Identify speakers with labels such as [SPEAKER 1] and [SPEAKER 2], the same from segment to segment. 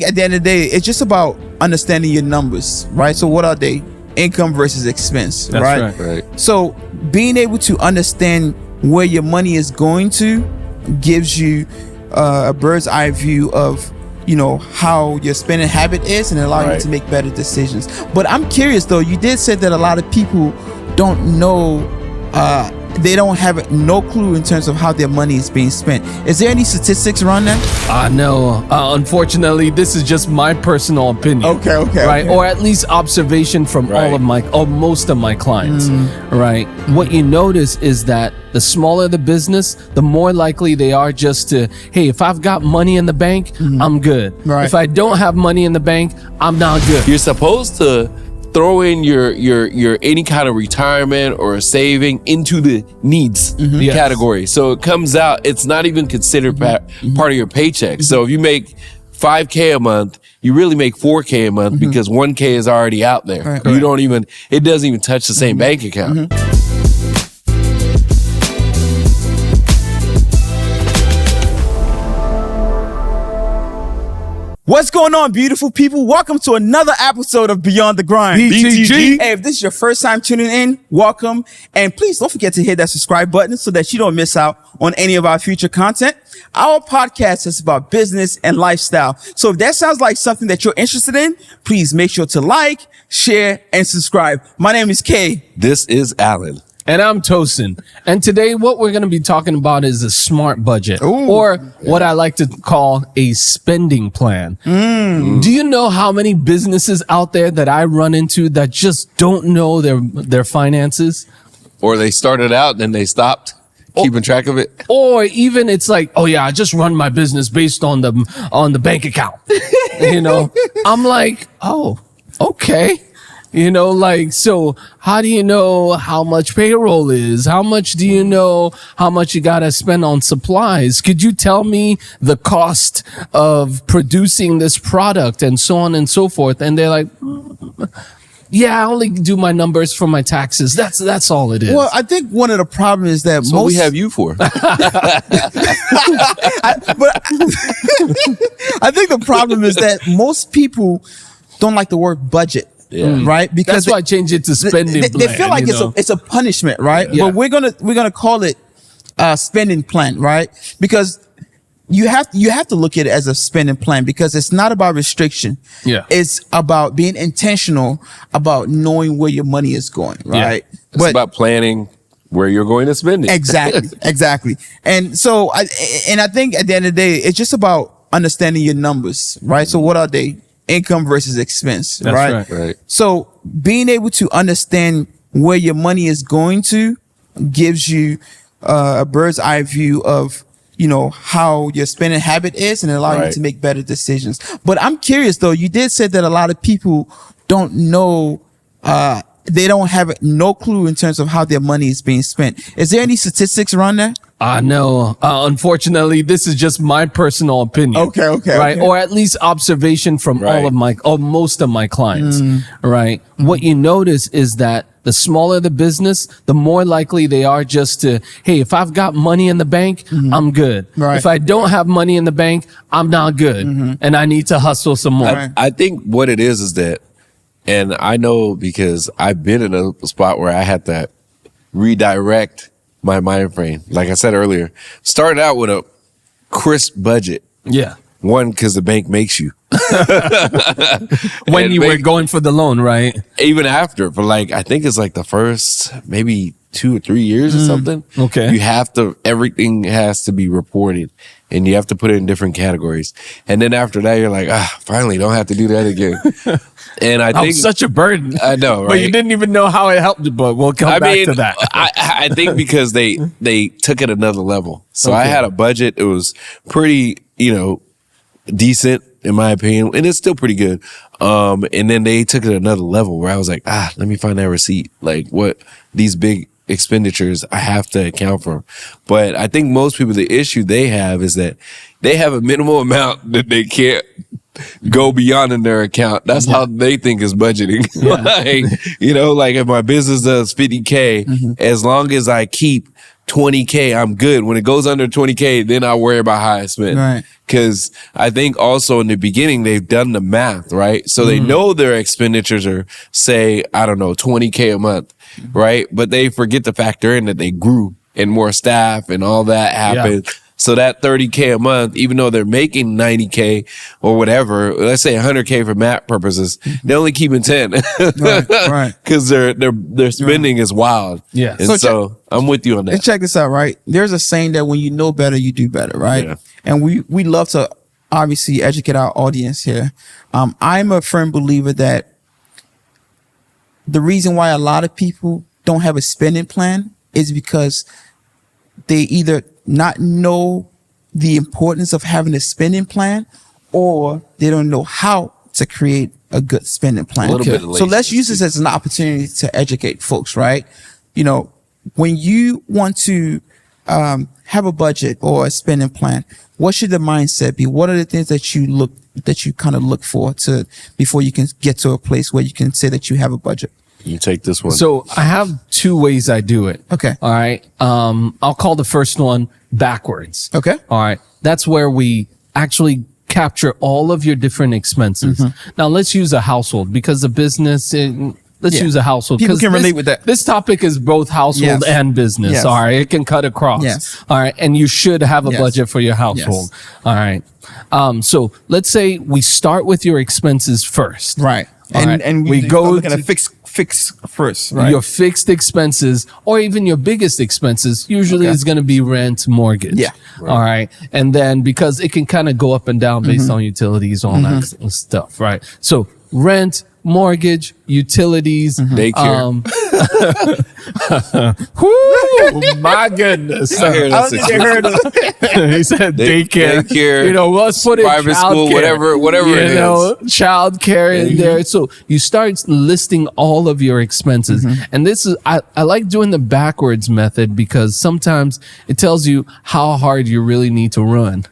[SPEAKER 1] At the end of the day, it's just about understanding your numbers, right? So what are they? Income versus expense,
[SPEAKER 2] That's
[SPEAKER 1] right? So being able to understand where your money is going to gives you a bird's eye view of, you know, how your spending habit is, and allow you to make better decisions. But I'm curious though, you did say that a lot of people don't know, they don't have no clue in terms of how their money is being spent. Is there any statistics around that?
[SPEAKER 2] No. Unfortunately, this is just my personal opinion.
[SPEAKER 1] Okay.
[SPEAKER 2] Or at least observation from most of my clients. Right. What you notice is that the smaller the business, the more likely they are just to, hey, if I've got money in the bank, I'm good.
[SPEAKER 1] Right.
[SPEAKER 2] If I don't have money in the bank, I'm not good.
[SPEAKER 3] You're supposed to throw in your any kind of retirement or saving into the needs category. So it comes out, it's not even considered part of your paycheck. So if you make $5K a month, you really make $4K a month because $1K is already out there. You don't even, it doesn't even touch the same bank account.
[SPEAKER 1] What's going on, beautiful people? Welcome to another episode of Beyond the Grind.
[SPEAKER 2] BTG.
[SPEAKER 1] Hey, if this is your first time tuning in, welcome. And please don't forget to hit that subscribe button so that you don't miss out on any of our future content. Our podcast is about business and lifestyle. So if that sounds like something that you're interested in, please make sure to like, share, and subscribe. My name is Kay.
[SPEAKER 3] This is Alan.
[SPEAKER 2] And I'm Tosin. And today what we're going to be talking about is a smart budget, or what I like to call a spending plan. Do you know how many businesses out there that I run into that just don't know their finances?
[SPEAKER 3] Or they started out and then they stopped keeping track of it.
[SPEAKER 2] Or even it's like, oh yeah, I just run my business based on the bank account. You know, I'm like, oh, okay. You know, like, so how do you know how much payroll is? How much do you know how much you got to spend on supplies? Could you tell me the cost of producing this product and so on and so forth? And they're like, yeah, I only do my numbers for my taxes. That's all it is.
[SPEAKER 1] Well, I think one of the problems is that
[SPEAKER 3] What we have you for?
[SPEAKER 1] I think the problem is that most people don't like the word budget. Right, because
[SPEAKER 2] that's why I changed it to spending.
[SPEAKER 1] They feel like it's a punishment, right? But we're gonna call it spending plan, right? Because you have to look at it as a spending plan, because it's not about restriction. It's about being intentional about knowing where your money is going, right?
[SPEAKER 3] It's about planning where you're going to spend it.
[SPEAKER 1] Exactly. And so I think at the end of the day, it's just about understanding your numbers, right? So what are they? Income versus expense,
[SPEAKER 2] That's
[SPEAKER 3] right.
[SPEAKER 1] So being able to understand where your money is going to gives you a bird's eye view of, you know, how your spending habit is, and allow you to make better decisions. But I'm curious though, you did say that a lot of people don't know, they don't have no clue in terms of how their money is being spent. Is there any statistics around that?
[SPEAKER 2] No. Unfortunately, this is just my personal opinion.
[SPEAKER 1] Okay.
[SPEAKER 2] Or at least observation from most of my clients. Right. What you notice is that the smaller the business, the more likely they are just to, hey, if I've got money in the bank, I'm good. If I don't have money in the bank, I'm not good. And I need to hustle some more.
[SPEAKER 3] I think what it is that, and I know because I've been in a spot where I had to redirect my mind frame. Like I said earlier, started out with a crisp budget. One, because the bank makes you.
[SPEAKER 2] When you were going for the loan, right?
[SPEAKER 3] Even after, but like, I think it's like the first maybe 2 or 3 years or something.
[SPEAKER 2] Okay.
[SPEAKER 3] You have to, everything has to be reported, and you have to put it in different categories. And then after that, you're like, finally, don't have to do that again. And I think
[SPEAKER 2] such a burden.
[SPEAKER 3] I know, right?
[SPEAKER 2] But you didn't even know how it helped you, but we'll come back to that.
[SPEAKER 3] I think because they took it another level. So I had a budget. It was pretty, decent in my opinion, and it's still pretty good. And then they took it another level where I was like, let me find that receipt. Like what these big expenditures I have to account for. But I think most people, the issue they have is that they have a minimal amount that they can't go beyond in their account. That's how they think is budgeting. Like, like if my business does 50K, as long as I keep 20K, I'm good. When it goes under 20K, then I worry about how I spend.
[SPEAKER 1] Right.
[SPEAKER 3] Because I think also in the beginning, they've done the math, right? So they know their expenditures are, say, I don't know, 20K a month, right? But they forget to factor in that they grew and more staff and all that happened. Yeah. So that 30K a month, even though they're making 90K or whatever, let's say 100K for math purposes, they're only keeping 10.
[SPEAKER 1] Right.
[SPEAKER 3] Because their spending is wild.
[SPEAKER 2] Yeah.
[SPEAKER 3] And so I'm with you on that.
[SPEAKER 1] And check this out, right? There's a saying that when you know better, you do better, right?
[SPEAKER 3] Yeah.
[SPEAKER 1] And we love to obviously educate our audience here. I'm a firm believer that the reason why a lot of people don't have a spending plan is because they either not know the importance of having a spending plan, or they don't know how to create a good spending plan.
[SPEAKER 3] A little bit of
[SPEAKER 1] So let's use this as an opportunity to educate folks, right? You know, when you want to have a budget or a spending plan, what should the mindset be? What are the things that you kind of look for to before you can get to a place where you can say that you have a budget?
[SPEAKER 3] You take this one.
[SPEAKER 2] So I have two ways I do it.
[SPEAKER 1] Okay.
[SPEAKER 2] All right. I'll call the first one backwards.
[SPEAKER 1] Okay.
[SPEAKER 2] All right. That's where we actually capture all of your different expenses. Now let's use a household because the business, let's use a household.
[SPEAKER 1] People can relate with that.
[SPEAKER 2] This topic is both household and business.
[SPEAKER 1] Yes.
[SPEAKER 2] All right. It can cut across.
[SPEAKER 1] Yes.
[SPEAKER 2] All right. And you should have a budget for your household.
[SPEAKER 1] Yes.
[SPEAKER 2] All right. So let's say we start with your expenses first.
[SPEAKER 1] Right. And we go looking at fix first, right?
[SPEAKER 2] Your fixed expenses or even your biggest expenses usually is going to be rent, mortgage.
[SPEAKER 1] Yeah.
[SPEAKER 2] Right. All right. And then because it can kind of go up and down based on utilities, all that stuff. Right. So rent, mortgage, utilities,
[SPEAKER 3] daycare.
[SPEAKER 2] Whoo, my goodness.
[SPEAKER 3] I don't think they heard of
[SPEAKER 2] He said daycare. You know, let's put it
[SPEAKER 3] private school, whatever it is.
[SPEAKER 2] Child care in there. So you start listing all of your expenses. And this is, I like doing the backwards method because sometimes it tells you how hard you really need to run.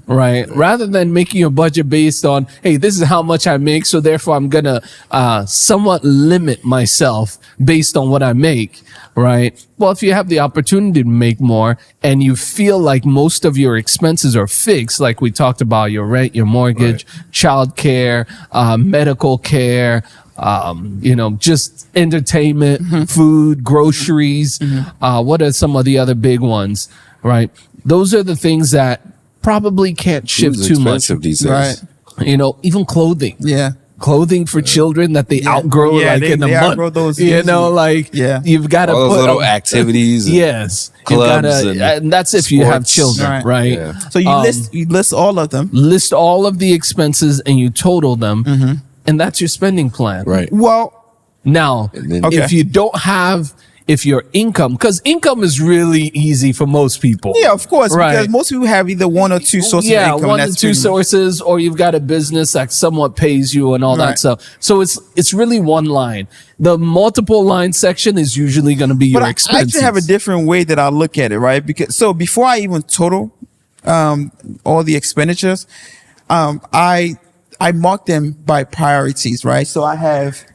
[SPEAKER 2] Right. Rather than making your budget based on, hey, this is how much I make. So therefore I'm going to somewhat limit myself based on what I make, right? Well, if you have the opportunity to make more and you feel like most of your expenses are fixed, like we talked about your rent, your mortgage, child care, medical care, just entertainment, food, groceries. What are some of the other big ones, right? Those are the things that probably can't shift too much.
[SPEAKER 3] These days.
[SPEAKER 1] Right.
[SPEAKER 2] Even clothing.
[SPEAKER 1] Yeah.
[SPEAKER 2] Clothing for children that they outgrow in a month.
[SPEAKER 1] Outgrow those
[SPEAKER 2] you've got to
[SPEAKER 3] all
[SPEAKER 2] put
[SPEAKER 3] those little activities.
[SPEAKER 2] Yes.
[SPEAKER 3] Clubs
[SPEAKER 2] and that's if you have children, right?
[SPEAKER 3] Yeah.
[SPEAKER 1] So you list all of them.
[SPEAKER 2] List all of the expenses and you total them. And that's your spending plan.
[SPEAKER 3] Right.
[SPEAKER 1] Well,
[SPEAKER 2] now, if you don't have, if your income, because income is really easy for most people.
[SPEAKER 1] Yeah, of course.
[SPEAKER 2] Right.
[SPEAKER 1] Because most people have either one or two sources of income.
[SPEAKER 2] Yeah, one or two sources, or you've got a business that somewhat pays you and all that stuff. So it's really one line. The multiple line section is usually going to be your expenses.
[SPEAKER 1] I actually have a different way that I look at it, right? Because so before I even total all the expenditures, I mark them by priorities, right? So I have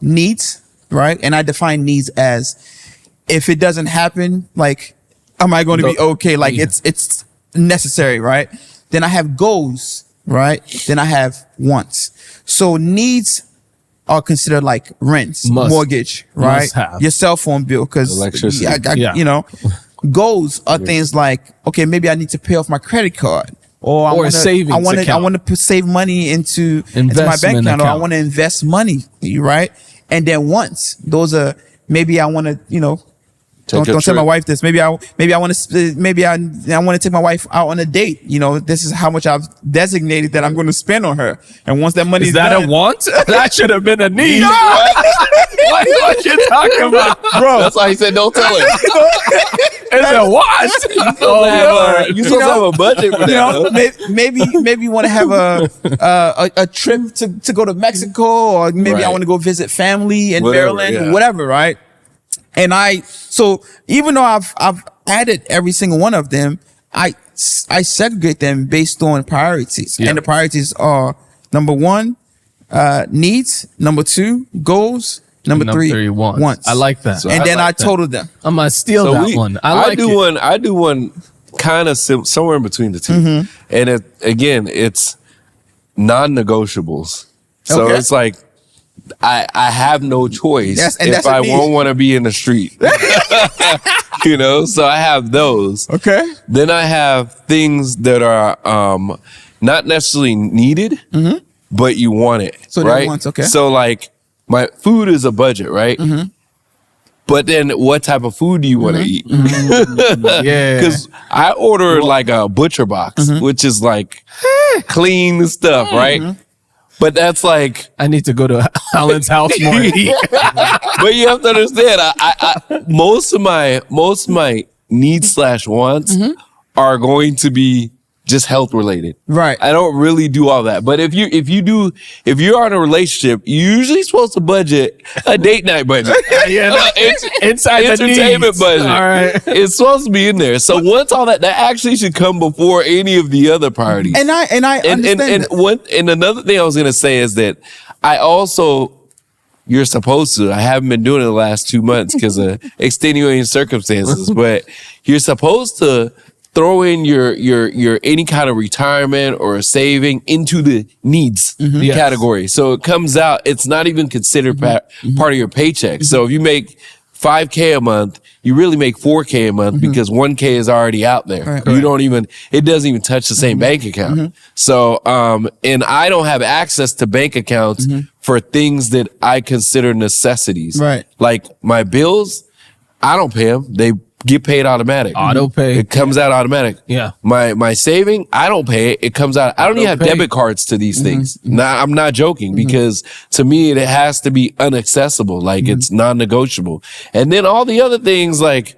[SPEAKER 1] needs. Right. And I define needs as if it doesn't happen, like, am I going to be okay? Like it's necessary. Right. Then I have goals. Right. Then I have wants. So needs are considered like rent, mortgage, right? Your cell phone bill. Cause
[SPEAKER 3] electricity.
[SPEAKER 1] Goals are things like, okay, maybe I need to pay off my credit card. Or I want to save money into my bank account, or I want to invest money. Right. And then once those are, maybe I want to, don't tell my wife this. Maybe I want to take my wife out on a date. This is how much I've designated that I'm going to spend on her. And once that money is
[SPEAKER 2] that
[SPEAKER 1] done,
[SPEAKER 2] a want? That should have been a need. What you talking about,
[SPEAKER 1] bro?
[SPEAKER 3] That's why he said don't tell her.
[SPEAKER 2] It's a what?
[SPEAKER 3] You supposed to have a budget for that.
[SPEAKER 1] Maybe you want to have a trip to go to Mexico, or maybe I want to go visit family in Maryland, whatever, right? And so even though I've added every single one of them, I segregate them based on priorities. And the priorities are number one, needs, number two, goals, Number three, wants.
[SPEAKER 2] I like that.
[SPEAKER 1] And then I totaled them.
[SPEAKER 2] I'm gonna steal that one. I
[SPEAKER 3] do one kind of somewhere in between the two. And it's non-negotiables. So it's like I have no choice if I won't want to be in the street. You know, so I have those.
[SPEAKER 1] Okay.
[SPEAKER 3] Then I have things that are not necessarily needed, but you want it.
[SPEAKER 1] So
[SPEAKER 3] right?
[SPEAKER 1] wants, okay.
[SPEAKER 3] So like my food is a budget, right? But then what type of food do you want to eat?
[SPEAKER 2] Yeah.
[SPEAKER 3] Because I order like a butcher box, which is like clean stuff, right? But that's like
[SPEAKER 2] I need to go to Alan's house more and eat.
[SPEAKER 3] But you have to understand, I most of my needs / wants are going to be just health related.
[SPEAKER 1] Right.
[SPEAKER 3] I don't really do all that. But if you're in a relationship, you're usually supposed to budget a date night budget.
[SPEAKER 2] Inside the
[SPEAKER 3] entertainment
[SPEAKER 2] needs.
[SPEAKER 3] budget.
[SPEAKER 2] All right.
[SPEAKER 3] It's supposed to be in there. So once all that actually should come before any of the other priorities.
[SPEAKER 1] And I understand
[SPEAKER 3] and another thing I was gonna say is that I also you're supposed to. I haven't been doing it the last 2 months because of extenuating circumstances, but you're supposed to throw in your any kind of retirement or saving into the needs category. So it comes out, it's not even considered part of your paycheck. So if you make $5K a month, you really make $4K a month because $1K is already out there.
[SPEAKER 1] Right.
[SPEAKER 3] You don't even, it doesn't even touch the same bank account. So, and I don't have access to bank accounts for things that I consider necessities.
[SPEAKER 1] Right.
[SPEAKER 3] Like my bills, I don't pay them. They get paid automatic.
[SPEAKER 2] Auto pay.
[SPEAKER 3] It comes out automatic.
[SPEAKER 2] Yeah.
[SPEAKER 3] My saving, I don't pay it. It comes out. I don't even have debit cards to these things. Nah, I'm not joking because to me, it has to be unaccessible. Like it's non-negotiable. And then all the other things like,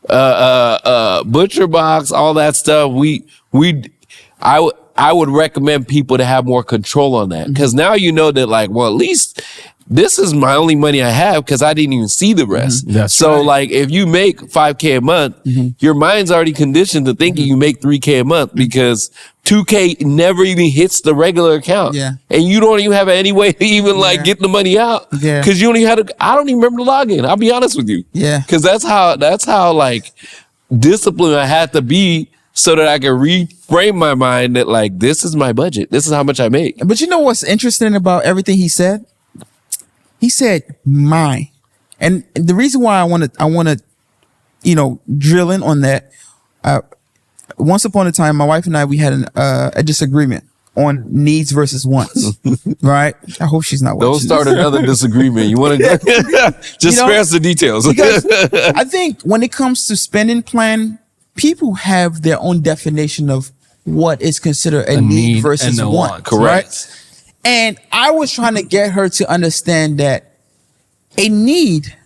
[SPEAKER 3] butcher box, all that stuff. I would recommend people to have more control on that. Cause now you know that like, well, at least this is my only money I have because I didn't even see the rest. So like if you make $5K a month, your mind's already conditioned to thinking you make $3K a month because $2K never even hits the regular account.
[SPEAKER 1] Yeah.
[SPEAKER 3] And you don't even have any way to even like get the money out.
[SPEAKER 1] Yeah.
[SPEAKER 3] Cause you only had I don't even remember the login. I'll be honest with you.
[SPEAKER 1] Yeah.
[SPEAKER 3] Cause that's how like disciplined I had to be so that I can reframe my mind that like, this is my budget. This is how much I make.
[SPEAKER 1] But you know what's interesting about everything he said? He said mine. And the reason why I want to, drill in on that. Once upon a time, my wife and I, we had a disagreement on needs versus wants, right? I hope she's not watching.
[SPEAKER 3] Don't start another disagreement. You want to just spare us the details.
[SPEAKER 1] Because I think when it comes to spending plan, people have their own definition of what is considered a need versus
[SPEAKER 2] and
[SPEAKER 1] want.
[SPEAKER 3] Correct.
[SPEAKER 1] Right? And I was trying to get her to understand that a need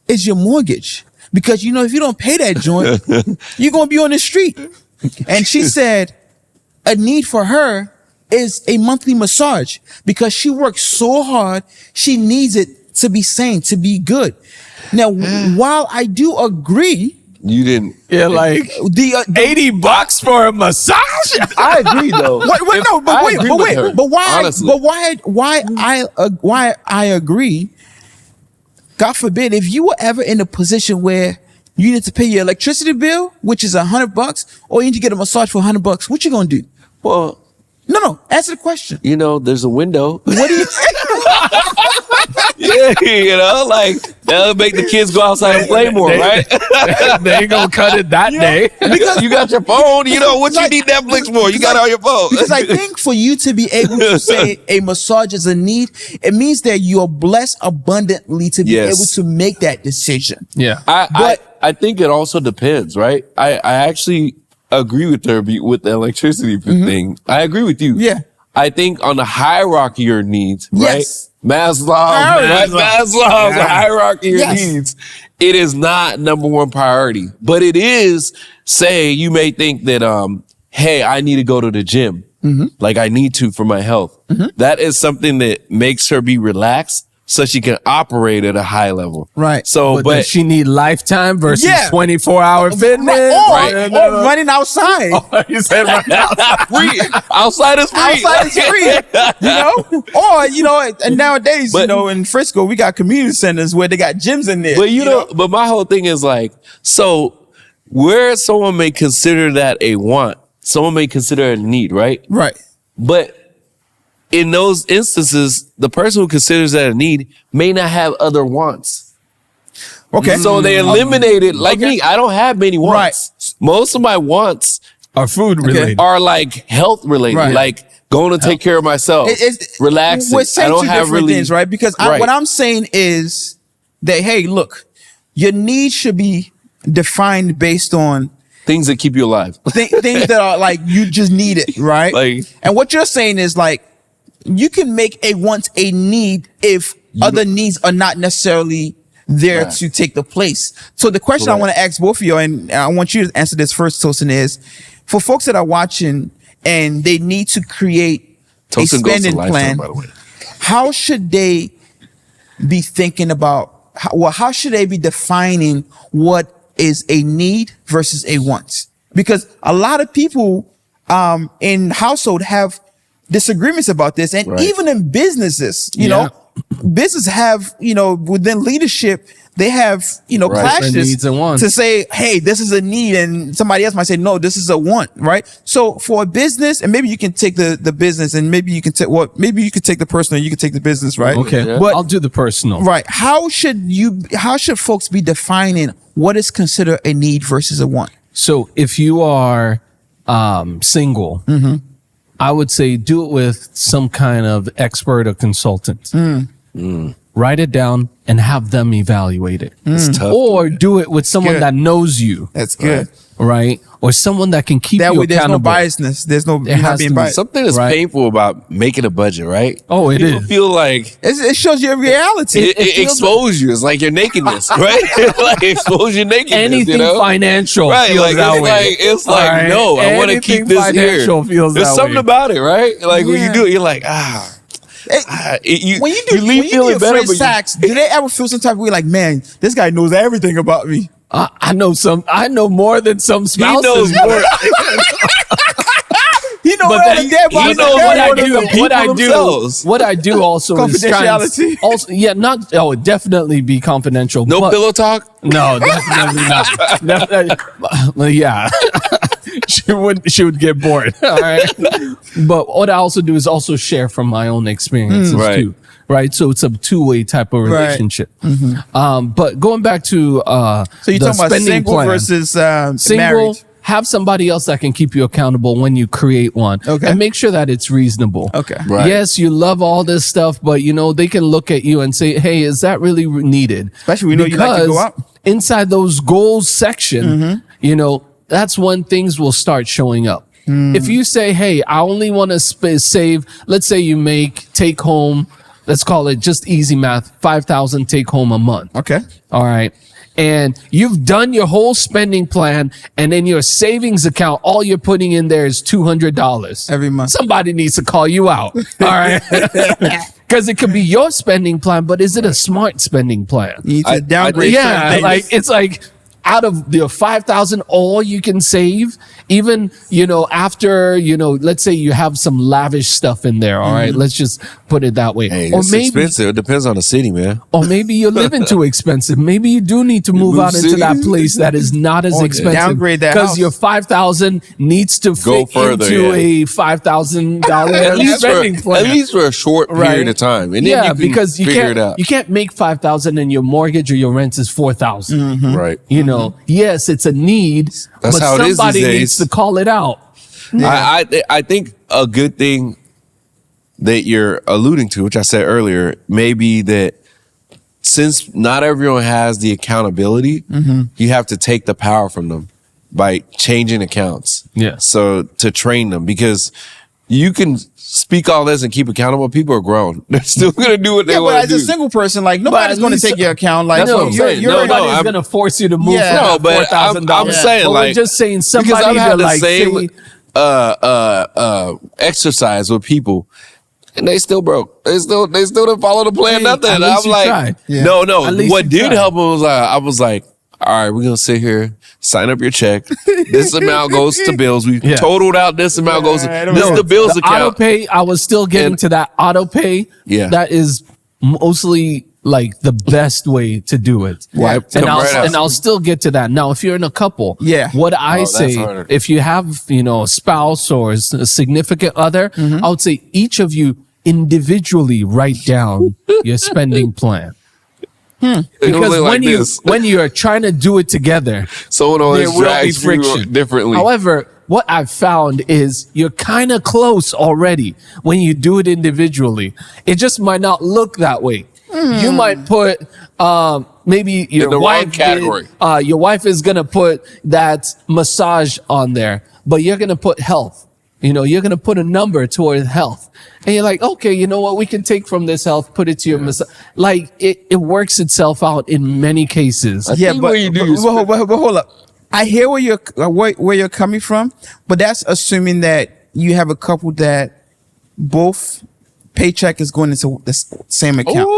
[SPEAKER 1] is your mortgage. Because, if you don't pay that joint, you're going to be on the street. And she said a need for her is a monthly massage because she works so hard. She needs it to be sane, to be good. Now, while I do agree,
[SPEAKER 3] you didn't.
[SPEAKER 2] Yeah, like the $80 for a massage.
[SPEAKER 3] I agree, though.
[SPEAKER 1] Why I agree. God forbid, if you were ever in a position where you need to pay your electricity bill, which is $100, or you need to get a massage for $100, what you gonna do?
[SPEAKER 3] Well,
[SPEAKER 1] no. Answer the question.
[SPEAKER 3] There's a window.
[SPEAKER 1] What do you?
[SPEAKER 3] Yeah, like that'll make the kids go outside and play more, right?
[SPEAKER 2] They ain't gonna cut it that day.
[SPEAKER 3] Because you got your phone, what you need Netflix for? You got it on your phone.
[SPEAKER 1] Because I think for you to be able to say a massage is a need, it means that you're blessed abundantly to be able to make that decision.
[SPEAKER 2] Yeah.
[SPEAKER 3] I think it also depends, right? I actually agree with her with the electricity thing. I agree with you.
[SPEAKER 1] Yeah.
[SPEAKER 3] I think on the hierarchy of your needs, right?
[SPEAKER 1] Yes.
[SPEAKER 3] Maslow's hierarchy of needs. It is not number one priority, but it is. Say you may think that, hey, I need to go to the gym, like I need to for my health. That is something that makes her be relaxed. so she can operate at a high level.
[SPEAKER 1] Right.
[SPEAKER 3] So,
[SPEAKER 2] But does she need lifetime versus 24-hour fitness?
[SPEAKER 1] Or running outside.
[SPEAKER 2] You said running outside.
[SPEAKER 3] free. Outside is free.
[SPEAKER 1] Outside is free. Or, and nowadays, in Frisco, we got community centers where they got gyms in there.
[SPEAKER 3] But but my whole thing is like, so where someone may consider that a want, someone may consider it a need, right?
[SPEAKER 1] Right.
[SPEAKER 3] But in those instances, the person who considers that a need may not have other wants.
[SPEAKER 1] Okay.
[SPEAKER 3] So they eliminated, like me, I don't have many wants.
[SPEAKER 1] Right.
[SPEAKER 3] Most of my wants
[SPEAKER 2] Are food related.
[SPEAKER 3] are like health related,
[SPEAKER 1] Right.
[SPEAKER 3] like going to take care of myself, relaxing.
[SPEAKER 1] We're saying
[SPEAKER 3] I don't
[SPEAKER 1] two
[SPEAKER 3] have
[SPEAKER 1] different
[SPEAKER 3] really
[SPEAKER 1] things, right? Because what I'm saying is that, hey, look, your needs should be defined based on
[SPEAKER 3] things that keep you alive.
[SPEAKER 1] things that are like you just need it, right?
[SPEAKER 3] Like-
[SPEAKER 1] and what you're saying is like you can make a want a need if other needs are not necessarily there to take the place. So the question I want to ask both of you, and I want you to answer this first, Tosin, is for folks that are watching and they need to create a
[SPEAKER 3] Tosin goes to
[SPEAKER 1] spending
[SPEAKER 3] Lifetime,
[SPEAKER 1] plan,
[SPEAKER 3] by the way.
[SPEAKER 1] how should they be thinking about how should they be defining what is a need versus a want? Because a lot of people in household have disagreements about this, and even in businesses, business have within leadership they have clashes
[SPEAKER 2] needs and wants.
[SPEAKER 1] to say, hey, this is a need, and somebody else might say, no, this is a want, right? So for a business, and maybe you can take the business, and maybe you can take maybe you could take the personal, you can take the business, right?
[SPEAKER 2] Okay,
[SPEAKER 1] but
[SPEAKER 2] I'll do the personal.
[SPEAKER 1] right. How should folks be defining what is considered a need versus a want?
[SPEAKER 2] So if you are single, I would say do it with some kind of expert or consultant. Write it down and have them evaluate it.
[SPEAKER 3] It's tough.
[SPEAKER 2] Or do it with someone
[SPEAKER 1] Good.
[SPEAKER 2] that knows you.
[SPEAKER 1] That's good.
[SPEAKER 2] Right? Or someone that can keep
[SPEAKER 1] That
[SPEAKER 2] you
[SPEAKER 1] way, there's no
[SPEAKER 2] accountable.
[SPEAKER 1] biasness. There's no you're not
[SPEAKER 2] has
[SPEAKER 1] being
[SPEAKER 2] to be
[SPEAKER 1] biased.
[SPEAKER 3] Something that's
[SPEAKER 2] Right.
[SPEAKER 3] painful about making a budget, right?
[SPEAKER 2] Oh, it
[SPEAKER 3] People
[SPEAKER 2] is.
[SPEAKER 3] feel like
[SPEAKER 1] It shows your reality.
[SPEAKER 3] it expose you. It's like your nakedness, right? Like expose your nakedness.
[SPEAKER 2] Anything financial
[SPEAKER 3] Right,
[SPEAKER 2] feels
[SPEAKER 3] like
[SPEAKER 2] that
[SPEAKER 3] it's
[SPEAKER 2] way.
[SPEAKER 3] like it's
[SPEAKER 2] All
[SPEAKER 3] like
[SPEAKER 2] right?
[SPEAKER 3] no, I want to keep
[SPEAKER 2] Anything
[SPEAKER 3] this here.
[SPEAKER 2] financial feels
[SPEAKER 3] There's
[SPEAKER 2] that
[SPEAKER 3] something
[SPEAKER 2] way.
[SPEAKER 3] about it, right? Like when
[SPEAKER 1] Yeah.
[SPEAKER 3] you do it, you're like
[SPEAKER 1] When you do
[SPEAKER 3] leave
[SPEAKER 1] your
[SPEAKER 3] feeling better,
[SPEAKER 1] friends
[SPEAKER 3] but
[SPEAKER 1] tax, do they ever feel some type of way like, man, this guy knows everything about me?
[SPEAKER 2] I know more than some
[SPEAKER 3] he
[SPEAKER 2] spouses.
[SPEAKER 3] knows more.
[SPEAKER 1] He knows
[SPEAKER 2] But
[SPEAKER 1] all
[SPEAKER 2] then
[SPEAKER 1] the dead
[SPEAKER 2] he
[SPEAKER 1] bodies.
[SPEAKER 2] knows what I
[SPEAKER 3] more than
[SPEAKER 2] do.
[SPEAKER 3] the
[SPEAKER 2] What
[SPEAKER 3] people
[SPEAKER 2] I do.
[SPEAKER 3] themselves.
[SPEAKER 2] What I do also is try and
[SPEAKER 1] Confidentiality.
[SPEAKER 2] also, definitely be confidential.
[SPEAKER 3] No
[SPEAKER 2] but-
[SPEAKER 3] pillow talk.
[SPEAKER 2] No, definitely not. Definitely, well, yeah, she would get bored. All right, but what I also do is also share from my own experiences
[SPEAKER 3] Right.
[SPEAKER 2] too. Right, so it's a two-way type of relationship. But going back to
[SPEAKER 1] So you're
[SPEAKER 2] the
[SPEAKER 1] talking about
[SPEAKER 2] spending
[SPEAKER 1] single
[SPEAKER 2] plan.
[SPEAKER 1] versus
[SPEAKER 2] Single,
[SPEAKER 1] married.
[SPEAKER 2] have somebody else that can keep you accountable when you create one.
[SPEAKER 1] Okay.
[SPEAKER 2] And make sure that it's reasonable.
[SPEAKER 1] Okay.
[SPEAKER 3] Right.
[SPEAKER 2] Yes, you love all this stuff, but they can look at you and say, hey, is that really needed?
[SPEAKER 1] Especially we know you like to go
[SPEAKER 2] Because
[SPEAKER 1] out.
[SPEAKER 2] inside those goals section, that's when things will start showing up. If you say, hey, I only want to save, let's say you take home, let's call it just easy math, 5,000 take home a month.
[SPEAKER 1] Okay.
[SPEAKER 2] All right. And you've done your whole spending plan, and in your savings account, all you're putting in there is $200
[SPEAKER 1] Every month.
[SPEAKER 2] Somebody needs to call you out. All right. Because it could be your spending plan, but is it a smart spending plan?
[SPEAKER 1] You need to
[SPEAKER 3] I
[SPEAKER 1] downgrade.
[SPEAKER 3] think-
[SPEAKER 1] certain
[SPEAKER 2] Yeah.
[SPEAKER 1] things.
[SPEAKER 2] Like, it's like, out of the 5,000, all you can save, even, after, let's say you have some lavish stuff in there. All right. Let's just put it that way.
[SPEAKER 3] Hey,
[SPEAKER 2] or
[SPEAKER 3] it's expensive. It depends on the city, man.
[SPEAKER 2] Or maybe you're living too expensive. Maybe you do need to move
[SPEAKER 3] move
[SPEAKER 2] out into that
[SPEAKER 3] cities?
[SPEAKER 2] place that is not as expensive.
[SPEAKER 1] downgrade that
[SPEAKER 2] because
[SPEAKER 1] house.
[SPEAKER 2] your 5,000 needs to
[SPEAKER 3] Go
[SPEAKER 2] fit
[SPEAKER 3] further,
[SPEAKER 2] into
[SPEAKER 3] yeah.
[SPEAKER 2] a $5,000 spending plan.
[SPEAKER 3] At least for a short period
[SPEAKER 2] Right.
[SPEAKER 3] of time, and then
[SPEAKER 2] Yeah,
[SPEAKER 3] you can
[SPEAKER 2] because you
[SPEAKER 3] figure it out.
[SPEAKER 2] can't make 5,000 and your mortage or your rent is 4,000.
[SPEAKER 3] Right.
[SPEAKER 2] Yes, it's a need,
[SPEAKER 3] That's
[SPEAKER 2] but
[SPEAKER 3] how it is these
[SPEAKER 2] somebody
[SPEAKER 3] days.
[SPEAKER 2] needs to call it out.
[SPEAKER 3] I think a good thing that you're alluding to, which I said earlier, may be that since not everyone has the accountability, you have to take the power from them by changing accounts.
[SPEAKER 2] Yeah.
[SPEAKER 3] So to train them, because you can speak all this and keep accountable. People are grown; they're still gonna do what they
[SPEAKER 1] Yeah, but
[SPEAKER 3] want
[SPEAKER 1] as
[SPEAKER 3] to
[SPEAKER 1] a
[SPEAKER 3] do.
[SPEAKER 1] single person, like nobody's
[SPEAKER 2] at
[SPEAKER 1] going to
[SPEAKER 2] least-
[SPEAKER 1] take your account. Like
[SPEAKER 3] That's what I'm saying. No,
[SPEAKER 2] Nobody's
[SPEAKER 3] I'm-
[SPEAKER 2] going to force you to move
[SPEAKER 1] Yeah.
[SPEAKER 2] from
[SPEAKER 3] No, but
[SPEAKER 2] $4,000.
[SPEAKER 3] I'm saying,
[SPEAKER 2] But
[SPEAKER 3] like,
[SPEAKER 2] we're just saying
[SPEAKER 3] because
[SPEAKER 2] somebody
[SPEAKER 3] I've had
[SPEAKER 2] to
[SPEAKER 3] the
[SPEAKER 2] like
[SPEAKER 3] same
[SPEAKER 2] say,
[SPEAKER 3] exercise with people. and they still broke. They still didn't follow the plan. Nothing.
[SPEAKER 2] at
[SPEAKER 3] And
[SPEAKER 2] least
[SPEAKER 3] I'm
[SPEAKER 2] you
[SPEAKER 3] like,
[SPEAKER 2] tried.
[SPEAKER 1] Yeah.
[SPEAKER 3] no.
[SPEAKER 2] At least
[SPEAKER 3] What
[SPEAKER 2] you
[SPEAKER 3] did
[SPEAKER 2] tried.
[SPEAKER 3] help was I was like, all right, we're gonna sit here, sign up your check. This amount goes to bills. We
[SPEAKER 2] Yeah.
[SPEAKER 3] totaled out. This amount goes. To,
[SPEAKER 1] I
[SPEAKER 3] this
[SPEAKER 1] don't
[SPEAKER 3] is
[SPEAKER 1] know.
[SPEAKER 3] the bills
[SPEAKER 2] The
[SPEAKER 3] account.
[SPEAKER 2] auto pay, I was still getting
[SPEAKER 3] And-
[SPEAKER 2] to that auto pay.
[SPEAKER 3] Yeah.
[SPEAKER 2] That is mostly like the best way to do it.
[SPEAKER 3] Wipe,
[SPEAKER 2] And
[SPEAKER 3] come right out.
[SPEAKER 2] I'll still get to that. Now, if you're in a couple,
[SPEAKER 1] Yeah.
[SPEAKER 2] what I
[SPEAKER 3] that's
[SPEAKER 2] say,
[SPEAKER 3] harder.
[SPEAKER 2] if you have, a spouse or a significant other,
[SPEAKER 1] Mm-hmm.
[SPEAKER 2] I would say each of you individually write down your spending plan. Because
[SPEAKER 3] Because
[SPEAKER 2] when you are trying to do it together,
[SPEAKER 3] someone
[SPEAKER 2] there
[SPEAKER 3] always
[SPEAKER 2] will be
[SPEAKER 3] drags you
[SPEAKER 2] friction.
[SPEAKER 3] differently.
[SPEAKER 2] However, what I've found is you're kind of close already when you do it individually. It just might not look that way. You might put maybe your
[SPEAKER 3] the wrong
[SPEAKER 2] wife
[SPEAKER 3] category.
[SPEAKER 2] Your wife is gonna put that massage on there, but you're gonna put health. You're gonna put a number toward health, and you're like, okay, you know what? We can take from this health, put it to your massage. Like it works itself out in many cases.
[SPEAKER 1] Yeah,
[SPEAKER 3] think
[SPEAKER 1] but,
[SPEAKER 3] what you do
[SPEAKER 1] but,
[SPEAKER 3] is-
[SPEAKER 1] but hold up. I hear where you're coming from, but that's assuming that you have a couple that both paycheck is going into the same account,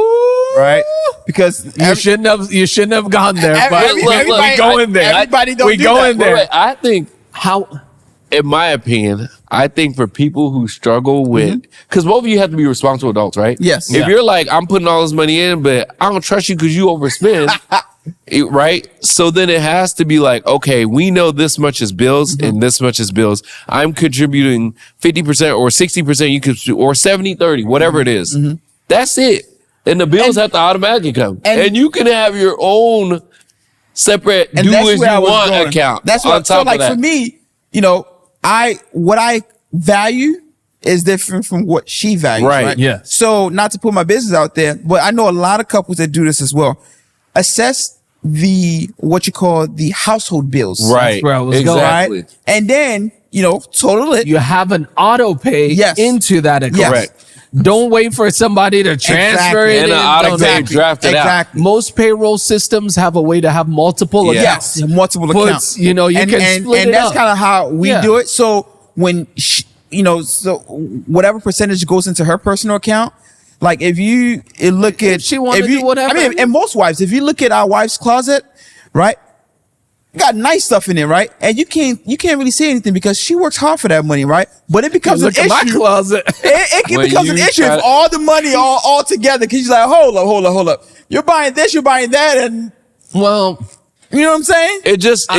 [SPEAKER 1] right? Because
[SPEAKER 2] You shouldn't have gone there, but
[SPEAKER 1] everybody-
[SPEAKER 2] we go in there.
[SPEAKER 1] everybody don't
[SPEAKER 2] we
[SPEAKER 1] do
[SPEAKER 2] go
[SPEAKER 1] that.
[SPEAKER 2] in there.
[SPEAKER 3] Wait, I think in my opinion, I think for people who struggle with, because both of you have to be responsible adults, right?
[SPEAKER 1] Yes.
[SPEAKER 3] If
[SPEAKER 2] Yeah.
[SPEAKER 3] you're like, I'm putting all this money in, but I don't trust you because you overspend, right? So then it has to be like, okay, we know this much is bills and this much is bills. I'm contributing 50% or 60%, you could, or 70-30, whatever it is. That's it. And the bills have to automatically come. And you can have your own separate do
[SPEAKER 1] that's
[SPEAKER 3] as
[SPEAKER 1] where I
[SPEAKER 3] you
[SPEAKER 1] was
[SPEAKER 3] want
[SPEAKER 1] going.
[SPEAKER 3] account.
[SPEAKER 1] That's
[SPEAKER 3] on
[SPEAKER 1] what. So
[SPEAKER 3] top
[SPEAKER 1] like
[SPEAKER 3] of that.
[SPEAKER 1] for me, what I value is different from what she values.
[SPEAKER 3] Right.
[SPEAKER 1] Right.
[SPEAKER 2] Yeah.
[SPEAKER 1] So not to put my business out there, but I know a lot of couples that do this as well. Assess what you call the household bills.
[SPEAKER 3] Right.
[SPEAKER 2] where I was going.
[SPEAKER 3] exactly.
[SPEAKER 1] Right. And then total it.
[SPEAKER 2] You have an auto pay
[SPEAKER 1] Yes.
[SPEAKER 2] into that account.
[SPEAKER 1] Yes.
[SPEAKER 3] Correct.
[SPEAKER 2] Don't wait for somebody to transfer
[SPEAKER 1] Exactly.
[SPEAKER 2] it
[SPEAKER 3] And
[SPEAKER 2] in.
[SPEAKER 3] an auto
[SPEAKER 2] Don't-
[SPEAKER 3] pay draft it out.
[SPEAKER 1] Exactly.
[SPEAKER 2] Most payroll systems have a way to have multiple
[SPEAKER 3] Yeah.
[SPEAKER 2] accounts.
[SPEAKER 1] Yes, multiple
[SPEAKER 2] Puts,
[SPEAKER 1] accounts.
[SPEAKER 2] you can split
[SPEAKER 1] and
[SPEAKER 2] it
[SPEAKER 1] that's
[SPEAKER 2] up.
[SPEAKER 1] kind of how we
[SPEAKER 2] Yeah.
[SPEAKER 1] do it. So when so whatever percentage goes into her personal account, like if you look at
[SPEAKER 2] she wanna
[SPEAKER 1] if you-
[SPEAKER 2] do whatever.
[SPEAKER 1] I mean, and most wives, if you look at our wife's closet, right, got nice stuff in it, right, and you can't really say anything because she works hard for that money, right? But it becomes an
[SPEAKER 2] Look at my
[SPEAKER 1] issue.
[SPEAKER 2] closet.
[SPEAKER 1] It
[SPEAKER 3] When
[SPEAKER 1] becomes an
[SPEAKER 3] you
[SPEAKER 1] issue
[SPEAKER 3] try
[SPEAKER 1] if
[SPEAKER 3] to-
[SPEAKER 1] all the money all together, because she's like, hold up, you're buying this, you're buying that, and
[SPEAKER 2] Well,
[SPEAKER 1] you know what I'm saying?
[SPEAKER 3] It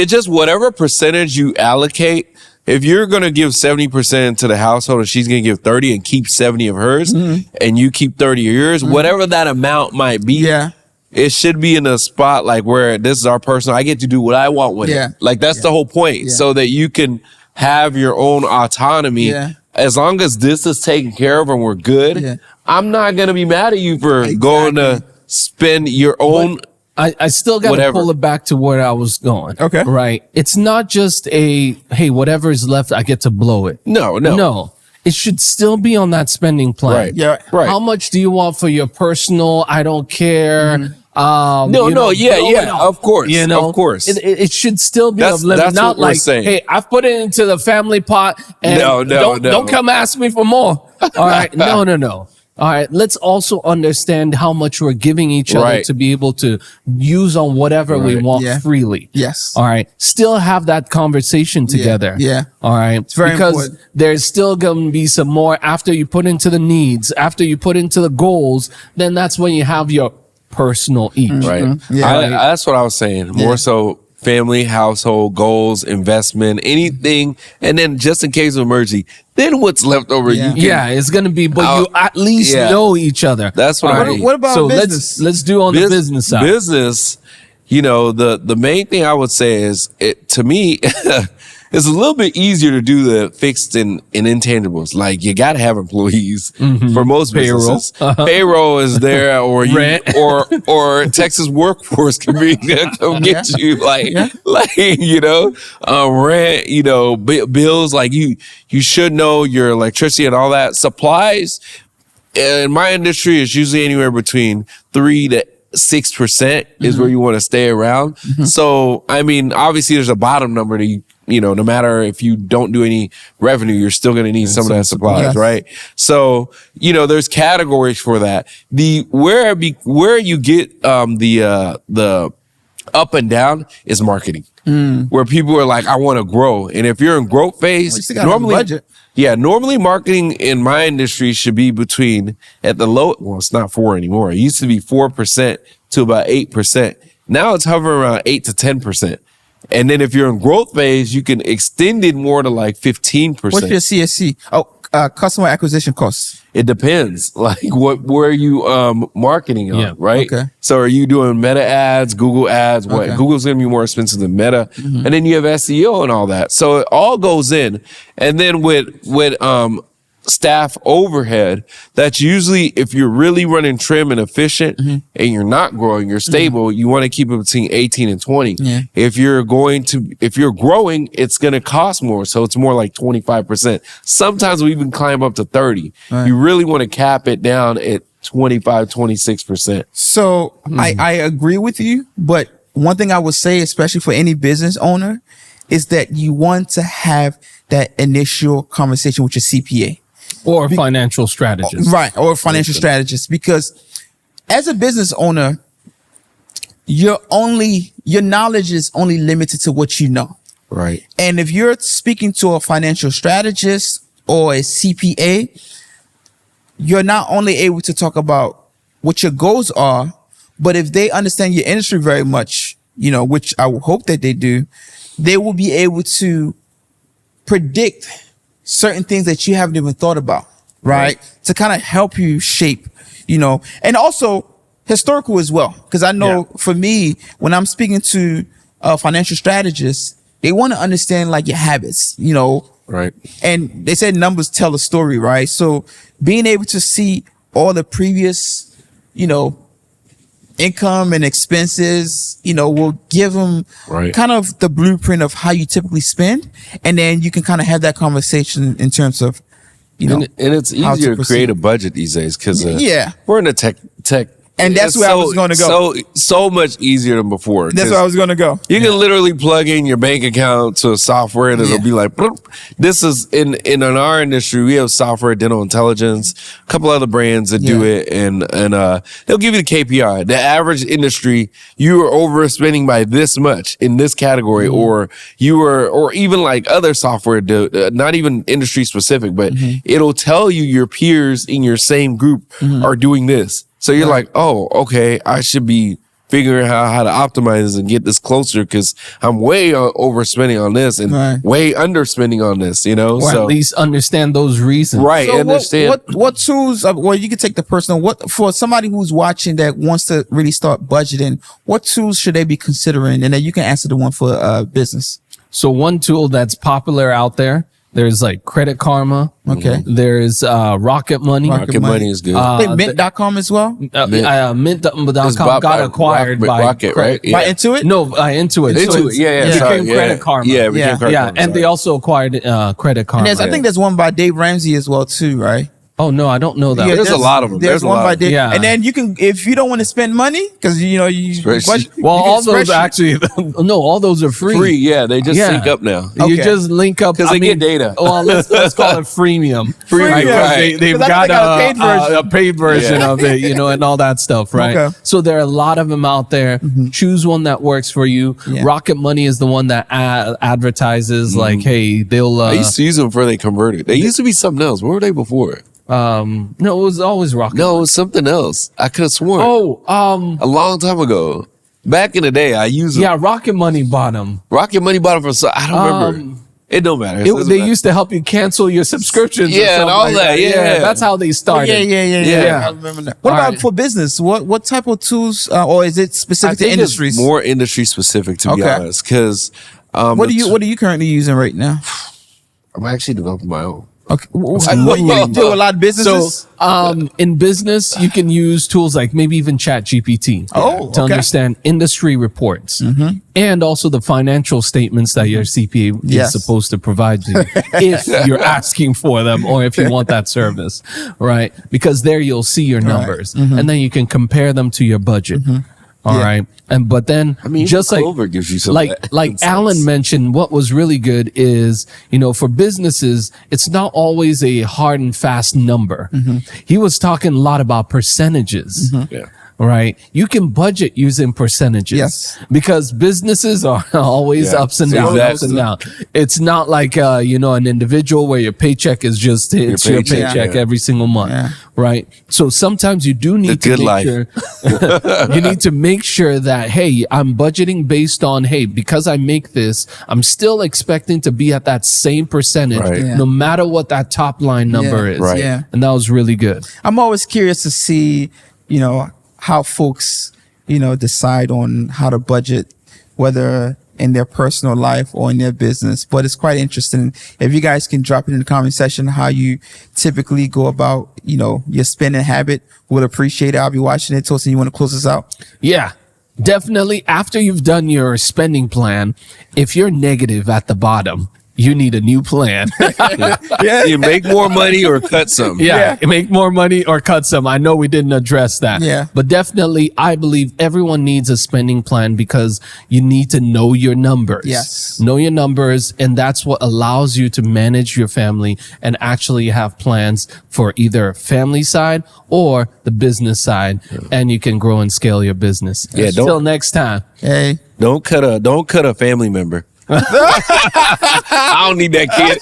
[SPEAKER 3] just whatever percentage you allocate. If you're gonna give 70% to the household and she's gonna give 30 and keep 70 of hers, and you keep 30 of yours, whatever that amount might be,
[SPEAKER 1] Yeah.
[SPEAKER 3] it should be in a spot like where this is our personal. I get to do what I want with
[SPEAKER 1] Yeah.
[SPEAKER 3] it. Like that's the whole point,
[SPEAKER 1] Yeah.
[SPEAKER 3] so that you can have your own autonomy.
[SPEAKER 1] Yeah.
[SPEAKER 3] As long as this is taken care of and we're good,
[SPEAKER 1] Yeah.
[SPEAKER 3] I'm not gonna be mad at you for going to spend your own.
[SPEAKER 2] I still got to
[SPEAKER 3] Whatever.
[SPEAKER 2] pull it back to where I was going.
[SPEAKER 1] Okay.
[SPEAKER 2] Right. It's not just hey, whatever is left, I get to blow it.
[SPEAKER 3] No.
[SPEAKER 2] It should still be on that spending plan.
[SPEAKER 3] Right.
[SPEAKER 1] Yeah.
[SPEAKER 3] Right.
[SPEAKER 2] How much do you want for your personal? I don't care.
[SPEAKER 3] No,
[SPEAKER 2] you know,
[SPEAKER 3] yeah,
[SPEAKER 2] blow
[SPEAKER 3] yeah,
[SPEAKER 2] it off.
[SPEAKER 3] of course, of course.
[SPEAKER 2] It should still be
[SPEAKER 3] That's-
[SPEAKER 2] a limit.
[SPEAKER 3] that's
[SPEAKER 2] Not
[SPEAKER 3] what we're
[SPEAKER 2] like,
[SPEAKER 3] saying.
[SPEAKER 2] hey, I've put it into the family pot, and
[SPEAKER 3] No.
[SPEAKER 2] don't come ask me for more. All right, no. All right, let's also understand how much we're giving each other
[SPEAKER 3] Right.
[SPEAKER 2] to be able to use on whatever we
[SPEAKER 3] Right.
[SPEAKER 2] want
[SPEAKER 1] Yeah.
[SPEAKER 2] freely.
[SPEAKER 1] Yes.
[SPEAKER 2] All right. Still have that conversation together.
[SPEAKER 1] Yeah.
[SPEAKER 2] All right. It's
[SPEAKER 1] very
[SPEAKER 2] because
[SPEAKER 1] important.
[SPEAKER 2] there's still going to be some more after you put into the needs, after you put into the goals, then that's when you have your personal each.
[SPEAKER 3] Right.
[SPEAKER 1] Yeah.
[SPEAKER 3] That's what I was saying. More so family, household, goals, investment, anything. And then just in case of emergency, then what's left over,
[SPEAKER 1] Yeah.
[SPEAKER 3] you can.
[SPEAKER 2] Yeah, it's gonna be, but
[SPEAKER 3] I'll-
[SPEAKER 2] you at least
[SPEAKER 3] yeah.
[SPEAKER 2] know each other.
[SPEAKER 3] That's what
[SPEAKER 2] All
[SPEAKER 3] I mean.
[SPEAKER 1] What about
[SPEAKER 2] so
[SPEAKER 1] business?
[SPEAKER 2] let's do on the business side.
[SPEAKER 3] Business, the main thing I would say is to me, it's a little bit easier to do the fixed and intangibles. Like you got to have employees for most
[SPEAKER 2] Payroll.
[SPEAKER 3] businesses. Payroll is there, or you,
[SPEAKER 2] Rent.
[SPEAKER 3] or Texas workforce can be come get you like rent, bills. Like you should know your electricity and all that. Supplies in my industry is usually anywhere between 3 to 6% is where you want to stay around. So, I mean, obviously there's a bottom number that no matter if you don't do any revenue, you're still going to need some of that supplies,
[SPEAKER 1] Yes.
[SPEAKER 3] right? So, there's categories for that. Where you get the up and down is marketing, where people are like, I want to grow. And if you're in growth phase,
[SPEAKER 1] you still gotta have a budget.
[SPEAKER 3] Normally marketing in my industry should be between at the low. Well, it's not 4 anymore. It used to be 4% to about 8%. Now it's hovering around 8 to 10%. And then if you're in growth phase, you can extend it more to like 15%.
[SPEAKER 1] What's your CSC? Oh, customer acquisition costs.
[SPEAKER 3] It depends, like where you marketing on, right?
[SPEAKER 1] Okay.
[SPEAKER 3] So are you doing Meta ads, Google ads? What?
[SPEAKER 1] Okay.
[SPEAKER 3] Google's gonna be more expensive than Meta, and then you have SEO and all that. So it all goes in, and then with staff overhead, that's usually if you're really running trim and efficient, and you're not growing, you're stable. You want to keep it between 18 and 20.
[SPEAKER 1] Yeah.
[SPEAKER 3] If you're growing, it's going to cost more. So it's more like 25%. Sometimes we even climb up to 30.
[SPEAKER 1] Right.
[SPEAKER 3] You really want to cap it down at 25, 26%.
[SPEAKER 1] So I agree with you, but one thing I would say, especially for any business owner, is that you want to have that initial conversation with your CPA.
[SPEAKER 2] Or financial strategist.
[SPEAKER 1] Right. Or financial strategist, because as a business owner, your knowledge is only limited to what you know.
[SPEAKER 3] Right.
[SPEAKER 1] And if you're speaking to a financial strategist or a CPA, you're not only able to talk about what your goals are, but if they understand your industry very much, which I would hope that they do, they will be able to predict certain things that you haven't even thought about, right? To kind of help you shape, and also historical as well. Because I know for me, when I'm speaking to financial strategists, they want to understand like your habits,
[SPEAKER 3] Right.
[SPEAKER 1] and they said numbers tell a story, right? So being able to see all the previous, income and expenses, will give them kind of the blueprint of how you typically spend. And then you can kind of have that conversation in terms of,
[SPEAKER 3] And it's easier to create a budget these days because we're in a tech.
[SPEAKER 1] And that's where I was going to go.
[SPEAKER 3] So much easier than before.
[SPEAKER 1] That's where I was going to go.
[SPEAKER 3] You can literally plug in your bank account to a software and it'll be like, bloop. This is in our industry, we have software, Dental Intelligence, a couple other brands that do it. And they'll give you the KPI. The average industry, you are overspending by this much in this category, or even like other software, not even industry specific, but it'll tell you your peers in your same group are doing this. So you're like, oh, okay, I should be figuring out how to optimize and get this closer because I'm way overspending on this and way underspending on this,
[SPEAKER 2] Or
[SPEAKER 3] so
[SPEAKER 2] at least understand those reasons.
[SPEAKER 3] Right.
[SPEAKER 1] So
[SPEAKER 3] understand.
[SPEAKER 1] what tools, well, you can take the personal, for somebody who's watching that wants to really start budgeting, what tools should they be considering? And then you can answer the one for business.
[SPEAKER 2] So one tool that's popular out there's like Credit Karma.
[SPEAKER 1] Okay.
[SPEAKER 2] There's Rocket Money.
[SPEAKER 3] Rocket Money is good.
[SPEAKER 1] Mint.com as well?
[SPEAKER 2] Mint.com got acquired by
[SPEAKER 3] Rocket, right?
[SPEAKER 1] By Intuit?
[SPEAKER 2] No, by Intuit.
[SPEAKER 3] Intuit,
[SPEAKER 2] It became Credit Karma.
[SPEAKER 3] Yeah, it became Credit Karma.
[SPEAKER 2] And they also acquired Credit Karma.
[SPEAKER 1] And I think there's one by Dave Ramsey as well too, right?
[SPEAKER 2] Oh no, I don't know that.
[SPEAKER 1] Yeah,
[SPEAKER 3] there's a lot of them.
[SPEAKER 1] There's one by Dave.
[SPEAKER 2] Yeah.
[SPEAKER 1] And then you can, if you don't want to spend money, because
[SPEAKER 3] Spreadsheet.
[SPEAKER 2] all those actually, no, all those are free.
[SPEAKER 3] Yeah, they just sync up now.
[SPEAKER 2] You just link up
[SPEAKER 3] because they get data.
[SPEAKER 2] Well, let's call it freemium.
[SPEAKER 3] Right.
[SPEAKER 2] They've got a paid version of it, and all that stuff, right?
[SPEAKER 1] Okay.
[SPEAKER 2] So there are a lot of them out there. Choose one that works for you.
[SPEAKER 1] Yeah.
[SPEAKER 2] Rocket Money is the one that advertises like, hey, they'll.
[SPEAKER 3] I used to use them before they converted. They used to be something else. What were they before?
[SPEAKER 2] No, it was always Rocket.
[SPEAKER 3] No, it was something else. I could have sworn.
[SPEAKER 2] Oh,
[SPEAKER 3] a long time ago. Back in the day, I used them.
[SPEAKER 2] Yeah, Rocket Money bought them.
[SPEAKER 3] Rocket Money bought them for. I don't remember. It don't matter.
[SPEAKER 2] They used to help you cancel your subscriptions.
[SPEAKER 3] Yeah, and all
[SPEAKER 2] like
[SPEAKER 3] that. Yeah,
[SPEAKER 2] that's how they started.
[SPEAKER 1] Yeah. I remember that. What about for business? What type of tools, or is it specific to industries?
[SPEAKER 3] More industry specific, to be honest. Because
[SPEAKER 1] what are you currently using right now?
[SPEAKER 3] I'm actually developing my own.
[SPEAKER 1] Okay. What, you do a lot of businesses?
[SPEAKER 2] So, in business, you can use tools like maybe even ChatGPT to understand industry reports and also the financial statements that your CPA is supposed to provide to you if you're asking for them or if you want that service, right? Because there you'll see your numbers and then you can compare them to your budget. All right. And but then
[SPEAKER 3] I mean,
[SPEAKER 2] just like
[SPEAKER 3] Clover gives you some
[SPEAKER 2] like
[SPEAKER 3] insights.
[SPEAKER 2] Alan mentioned, what was really good is, for businesses, it's not always a hard and fast number. He was talking a lot about percentages.
[SPEAKER 3] Yeah.
[SPEAKER 2] Right. You can budget using percentages.
[SPEAKER 1] Yes.
[SPEAKER 2] Because businesses are always
[SPEAKER 3] Yeah.
[SPEAKER 2] ups and downs,
[SPEAKER 3] Exactly.
[SPEAKER 2] ups and downs. It's not like, an individual where your paycheck is just hits your
[SPEAKER 3] paycheck,
[SPEAKER 2] paycheck
[SPEAKER 3] yeah.
[SPEAKER 2] every single month.
[SPEAKER 1] Yeah.
[SPEAKER 2] Right. So sometimes you do need to
[SPEAKER 3] good
[SPEAKER 2] make
[SPEAKER 3] life.
[SPEAKER 2] sure, you need to make sure that, hey, I'm budgeting based on, hey, because I make this, I'm still expecting to be at that same percentage,
[SPEAKER 3] Right.
[SPEAKER 1] Yeah.
[SPEAKER 2] no matter what that top line number is.
[SPEAKER 3] Right.
[SPEAKER 1] Yeah.
[SPEAKER 2] And that was really good.
[SPEAKER 1] I'm always curious to see, how folks, decide on how to budget, whether in their personal life or in their business. But it's quite interesting. If you guys can drop it in the comment section, how you typically go about, your spending habit, we'll appreciate it. I'll be watching it. Tosin, you want to close us out?
[SPEAKER 2] Yeah, definitely. After you've done your spending plan, if you're negative at the bottom, you need a new plan.
[SPEAKER 3] You make more money or cut some.
[SPEAKER 2] Yeah, make more money or cut some. I know we didn't address that.
[SPEAKER 1] Yeah.
[SPEAKER 2] But definitely, I believe everyone needs a spending plan because you need to know your numbers.
[SPEAKER 1] Yes.
[SPEAKER 2] Know your numbers, and that's what allows you to manage your family and actually have plans for either family side or the business side, and you can grow and scale your business.
[SPEAKER 3] Yeah,
[SPEAKER 2] Till next time.
[SPEAKER 1] Hey.
[SPEAKER 3] Don't cut a family member. I don't need that kid.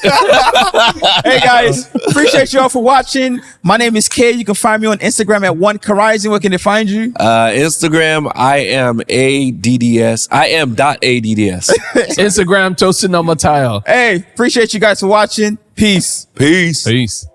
[SPEAKER 1] Hey guys, appreciate you all for watching. My name is Kay. You can find me on Instagram at 1Horizon. Where can they find you?
[SPEAKER 3] Instagram, I am ADDS. I am .ADDS.
[SPEAKER 2] Instagram, Tosin Matayo.
[SPEAKER 1] Hey, appreciate you guys for watching. Peace.
[SPEAKER 3] Peace.
[SPEAKER 2] Peace.